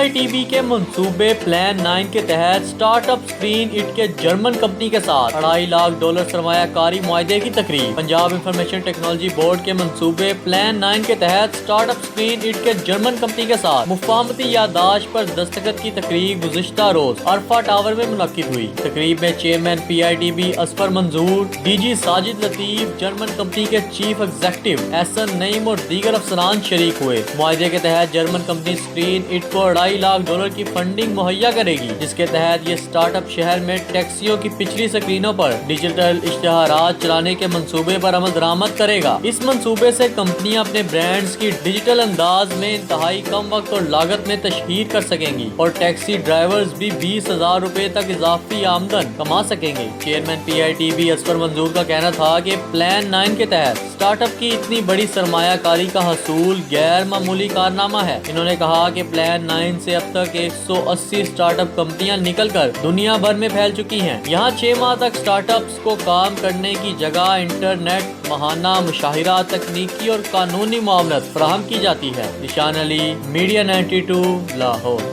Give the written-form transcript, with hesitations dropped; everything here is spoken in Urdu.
PITB کے منصوبے پلان 9 کے تحت سٹارٹ اپ اسکرین اٹ کے جرمن کمپنی کے ساتھ $2.5 لاکھ سرمایہ کاری معاہدے کی تقریب۔ پنجاب انفارمیشن ٹیکنالوجی بورڈ کے منصوبے پلان 9 کے تحت سٹارٹ اپ اسکرین اٹ کے جرمن کمپنی کے ساتھ مفاہمتی یادداشت پر دستخط کی تقریب گزشتہ روز عرفہ ٹاور میں منعقد ہوئی۔ تقریب میں چیئرمین PITB اصفر منظور، DG ساجد لطیف، جرمن کمپنی کے چیف ایگزیکٹو احسن نعیم اور دیگر افسران شریک ہوئے۔ معاہدے کے تحت جرمن کمپنی اسکرین اٹ کو $2.5 لاکھ کی فنڈنگ مہیا کرے گی، جس کے تحت یہ سٹارٹ اپ شہر میں ٹیکسیوں کی پچھلی سکرینوں پر ڈیجیٹل اشتہارات چلانے کے منصوبے پر عمل درآمد کرے گا۔ اس منصوبے سے کمپنیاں اپنے برانڈز کی ڈیجیٹل انداز میں انتہائی کم وقت اور لاگت میں تشہیر کر سکیں گی اور ٹیکسی ڈرائیورز بھی $20,000 تک اضافی آمدن کما سکیں گے۔ چیئرمین PITB اصفر منظور کا کہنا تھا کہ پلان 9 کے تحت سٹارٹ اپ کی اتنی بڑی سرمایہ کاری کا حصول غیر معمولی کارنامہ ہے۔ انہوں نے کہا کہ پلان 9 سے اب تک 180 سٹارٹ اپ کمپنیاں نکل کر دنیا بھر میں پھیل چکی ہیں۔ یہاں 6 ماہ تک سٹارٹ اپس کو کام کرنے کی جگہ انٹرنیٹ، ماہانہ مشاہرہ، تکنیکی اور قانونی معاونت فراہم کی جاتی ہے۔ نشان علی، میڈیا 92، لاہور۔